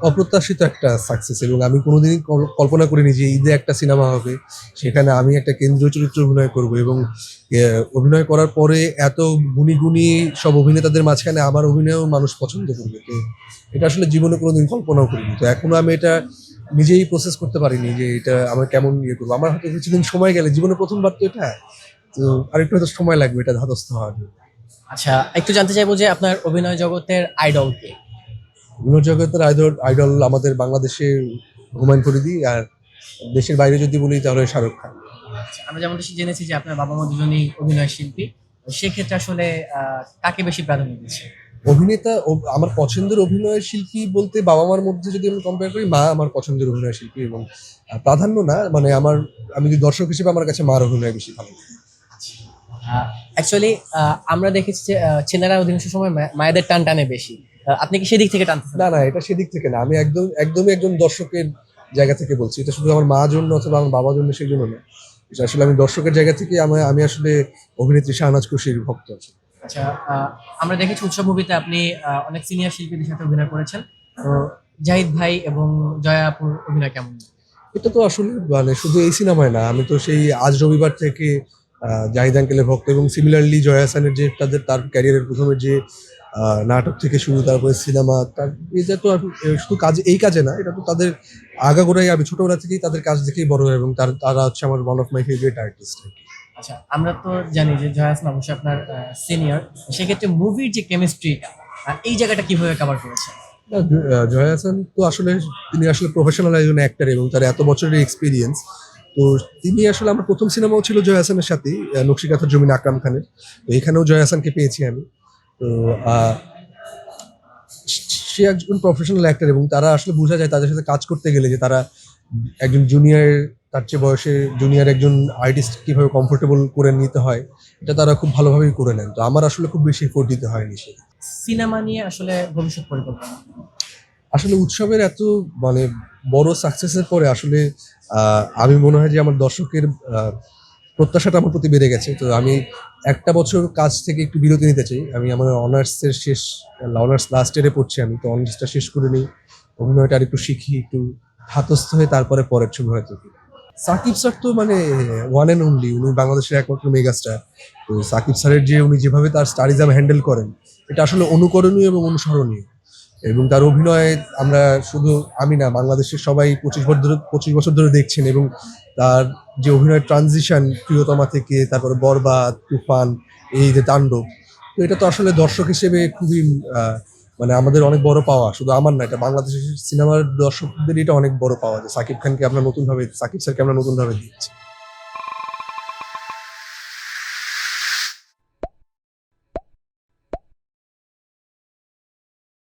অপ্রত্যাশিত একটা সাকসেস, এবং আমি কোনোদিনই কল্পনা করিনি যে ঈদে একটা সিনেমা হবে, সেখানে আমি একটা কেন্দ্রীয় চরিত্রে অভিনয় করব, এবং অভিনয় করার পরে এত গুণী গুণী সব অভিনেতাদের মাঝখানে আমার অভিনয়ও মানুষ পছন্দ করবে। তো এটা আসলে জীবনে কোনোদিন কল্পনাও করিনি। তো এখনো আমি এটা নিজেই প্রসেস করতে পারিনি যে এটা আমার কেমন ইয়ে করবো। আমার হয়তো কিছুদিন সময় গেলে, জীবনে প্রথমবার তো এটা, তো আরেকটু হয়তো সময় লাগবে এটা ধাতস্থ হওয়ার জন্য। আচ্ছা, একটু জানতে চাইবো যে আপনার অভিনয় জগতের আইডল কে? বিনোদ জগতের আইডল আইডল আমাদের বাংলাদেশে হুমায়ুন ফরিদি, আর দেশের বাইরে যদি বলি তাহলে শাহরুখ খান। আচ্ছা, আমরা যেমনটা জেনেছি যে আপনার বাবা মা দুজনেই অভিনয় শিল্পী। তো সেক্ষেত্রে আসলে কাকে বেশি প্রাধান্য দিচ্ছে? অভিনেতা আমার পছন্দের অভিনয় শিল্পী বলতে বাবা মার মধ্যে যদি আমি কম্পেয়ার করি, মা আমার পছন্দের অভিনয় শিল্পী, এবং প্রাধান্য না, মানে আমি যদি দর্শক হিসেবে আমার কাছে মার অভিনয় বেশি ভালো লাগে। অ্যাকচুয়ালি আমরা দেখেছি যে ছেলেরা অধিকাংশ সময় মায়েদের টান টানে বেশি। আপনি কি সেদিক থেকে টানতেছেন? না না, এটা সেদিক থেকে না, আমি একদমই একজন দর্শকের জায়গা থেকে বলছি। এটা শুধু আমার মা জন্য অথবা আমার বাবার জন্য সেই জন্য না, এটা আসলে আমি দর্শকের জায়গা থেকে আমি আসলে অভিনেত্রী শাহনাজ খুশির ভক্ত আছি। আচ্ছা, আমরা দেখেছি উৎসব মুভিতে আপনি অনেক সিনিয়র শিল্পীদের সাথে অভিনয় করেছেন। তো জাহিদ ভাই এবং জয়া আপুর অভিনয় কেমন? এটা তো আসলে মানে শুধু এই সিনেমায় না, আমি তো সেই আজ রবিবার থেকে জাহিদ আঙ্কেলের ভক্ত, এবং সিমিলারলি জয়া হাসানের যে তার ক্যারিয়ারের প্রথমে যে নাটক থেকে শুরু, তারপরে সিনেমা, তার এটা তো শুধু এই কাজে না, এটা তো তাদের আগাগোড়াই আমি ছোটবেলা থেকেই তাদের কাজ দেখেই বড় হয়, এবং তারা হচ্ছে আমার one of my favourite artist. আচ্ছা, আমরা তো জানি যে জয়া হাসান অবশ্যই আপনার সিনিয়র। সেক্ষেত্রে মুভির যে কেমিস্ট্রিটা, এই জায়গাটা কিভাবে কভার করেছেন? না, জয়া হাসান তো আসলে তিনি আসলে প্রফেশনাল একজন অ্যাক্টর, এবং তার এত বছরের এক্সপিরিয়েন্স। তো তিনি আসলে আমার প্রথম সিনেমাও ছিল জয়া হাসানের সাথেই, নকশিকাঁথার জমিন আকরাম খানের। তো এখানেও জয়া হাসানকে পেয়েছি আমি। তো সে একজন প্রফেশনাল অ্যাক্টর, এবং তারা আসলে বোঝা যায় তাদের সাথে কাজ করতে গেলে যে তারা একজন জুনিয়র, তার চেয়ে বয়সে জুনিয়র একজন আর্টিস্ট কিভাবে কমফোর্টেবল করে নিতে হয়, এটা তারা খুব ভালোভাবেই করে নেন। তো আমার আসলে খুব বেশি এফোর্ট দিতে হয়নি সে। সিনেমা নিয়ে আসলে ভবিষ্যৎ পরিকল্পনা? আসলে উৎসবের এত মানে বড় সাকসেসের পরে আসলে আমি মনে হয় যে আমার দর্শকের প্রত্যাশাটা আমার প্রতি বেড়ে গেছে। তো আমি একটা বছর কাজ থেকে একটু বিরতি নিতে চাই। আমি আমার অনার্স লাস্ট ইয়ারে পড়ছি আমি। তো অনার্সটা শেষ করে নিই। অভিনয়টা আরেকটু শিখি, একটু ধাতস্থ হয়ে তারপরে পরের ছবি হয়তো। সাকিব স্যার তো মানে ওয়ান অ্যান্ড অনলি, উনি বাংলাদেশের একমাত্র মেগাস্টার। তো সাকিব স্যারের উনি যেভাবে তার স্টারিজম হ্যান্ডেল করেন, এটা আসলে অনুকরণীয় এবং অনুসরণীয়। এবং তার অভিনয় আমরা শুধু আমি না, বাংলাদেশের সবাই 25 বছর ধরে দেখছেন, এবং তার যে অভিনয়ের ট্রানজিশন প্রিয়তমা থেকে তারপরে বরবাদ, তুফান, এই যে তাণ্ডব, তো এটা তো আসলে দর্শক হিসেবে খুবই মানে আমাদের অনেক বড় পাওয়া। শুধু আমার না, এটা বাংলাদেশের সিনেমার দর্শকদের এটা অনেক বড় পাওয়া যে সাকিব স্যারকে আমরা নতুন ভাবে দিচ্ছি।